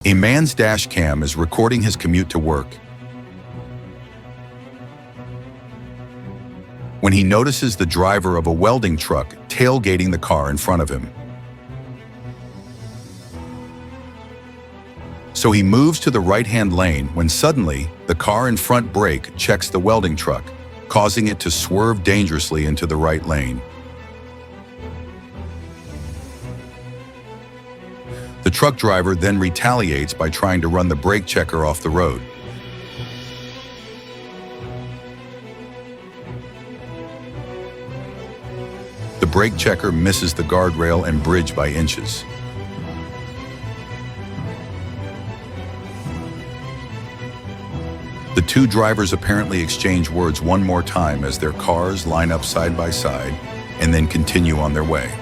A man's dash cam is recording his commute to work when he notices the driver of a welding truck tailgating the car in front of him. So he moves to the right-hand lane when suddenly the car in front brake checks the welding truck, causing it to swerve dangerously into the right lane. The truck driver then retaliates by trying to run the brake checker off the road. The brake checker misses the guardrail and bridge by inches. The two drivers apparently exchange words one more time as their cars line up side by side and then continue on their way.